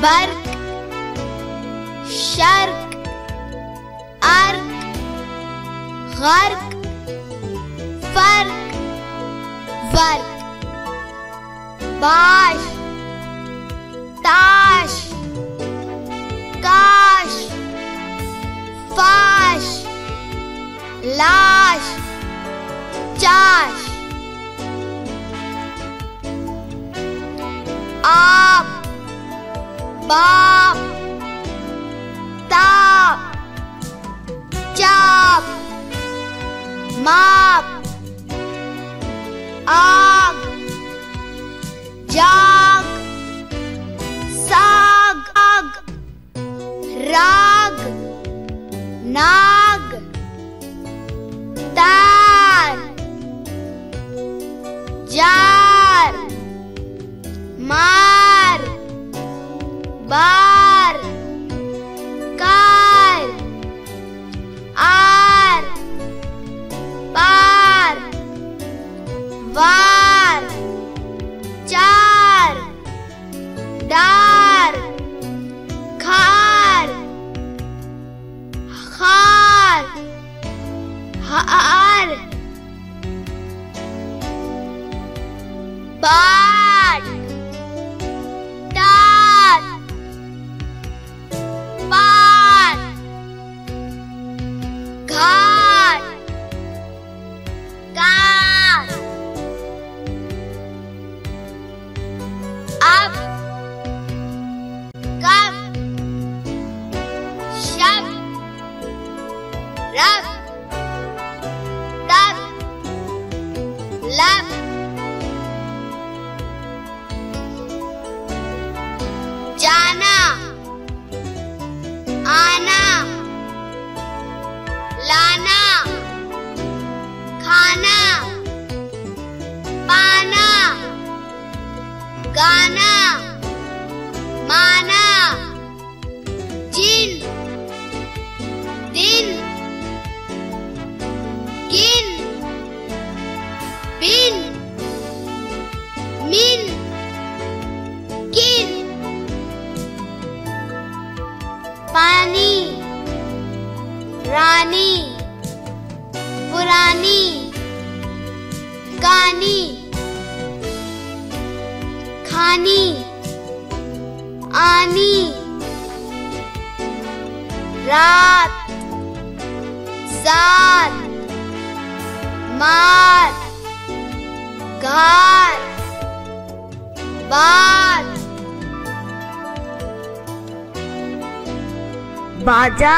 Barq, shark, अर्क, गर्क, फर्क, वर्क, बाश, ताश, काश, फाश, लाश, चाश, आप, बाप, ताप, चाप, माप, आग, जाग, साग, राग, नाग, तार, जार, मार, बार, कार, आर, पार, वार, चार, डार, खार, खार, हार, बाट, टाट, पाट, घाट, काट, अब, कब, शब, रब, तब, लब, जाना, आना, लाना, खाना, पाना, गाना, माना, जिन, दिन, गिन, बिन, मिन, किन, पानी, रानी, पुरानी, कानी, खानी, आनी, रात, सात, मार, घाट, बात, बाजा,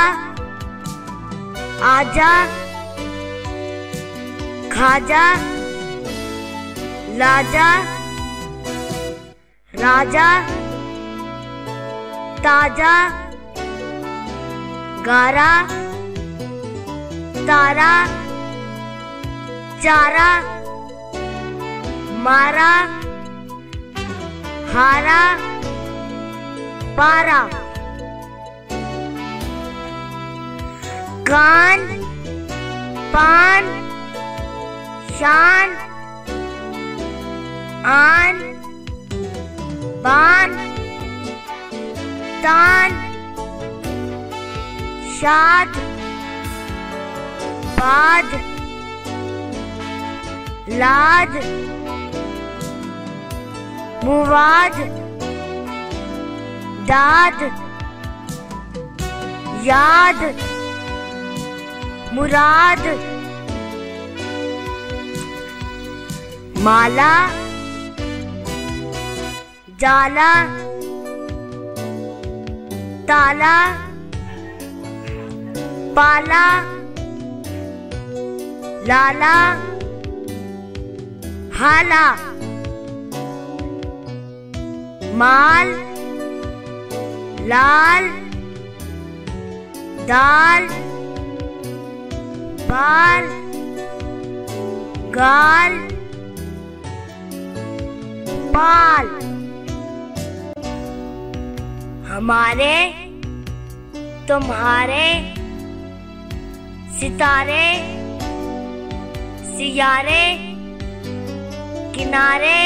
आजा, खाजा, लाजा, राजा, ताजा, गारा, तारा, चारा, मारा, हारा, पारा, कान, पान, शान, आन, बान, तान, शाद, बाद, लाद, मुवाद, दाद, याद, मुराद, माला, जाला, ताला, पाला, लाला, हाला, माल, लाल, दाल, बाल, गाल, पाल, हमारे, तुम्हारे, सितारे, सियारे, किनारे,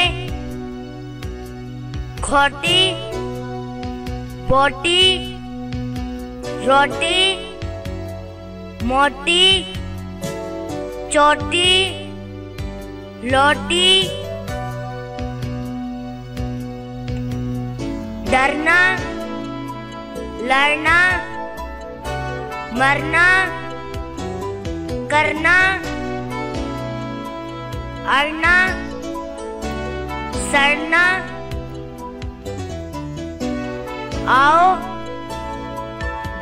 खोटी, बोटी, रोटी, मोटी, चोटी, लोटी, डरना, लड़ना, मरना, करना, अड़ना, सड़ना, आओ,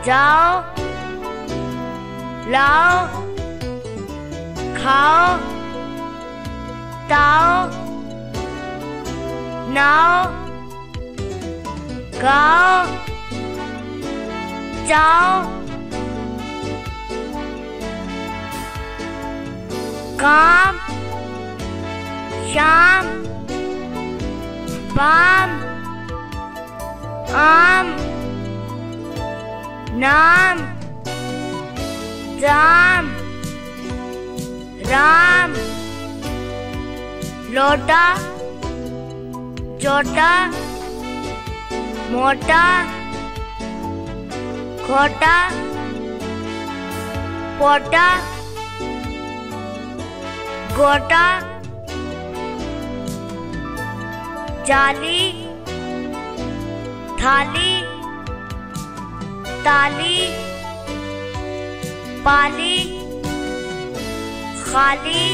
जाओ, लाओ, खाओ, ताओ, नाओ, गाओ, जाओ, काम, शाम, बाम, आम, नाम, जाम, राम, लोटा, छोटा, मोटा, खोटा, पोटा, गोटा, जाली, थाली, ताली, पाली, खाली,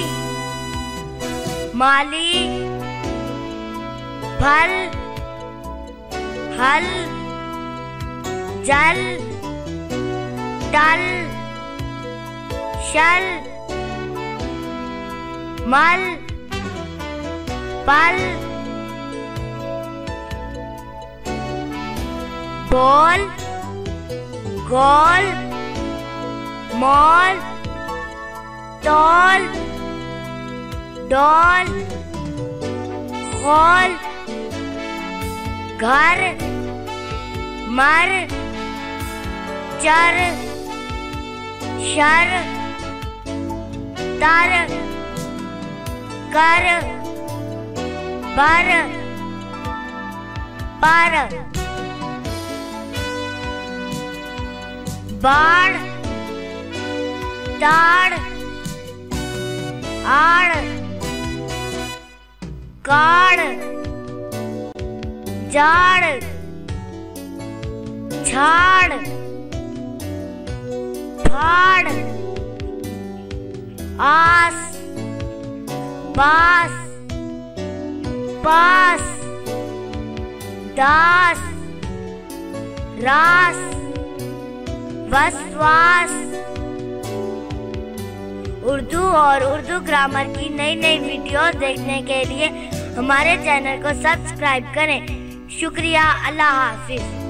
माली, फल, हल, जल, टल, शल, मल, पल, बोल, गोल, मोल, तौल, डोल, खोल, घर, मर, चर, शर, तर, कर, बर, पर, बाढ़, ताड़, आड़, काड़, जाड़, झाड़, फाड़, आस, पास, पास, दास, रास, वसवास। उर्दू और उर्दू ग्रामर की नई नई वीडियोस देखने के लिए हमारे चैनल को सब्सक्राइब करें। शुक्रिया। अल्लाह हाफिज।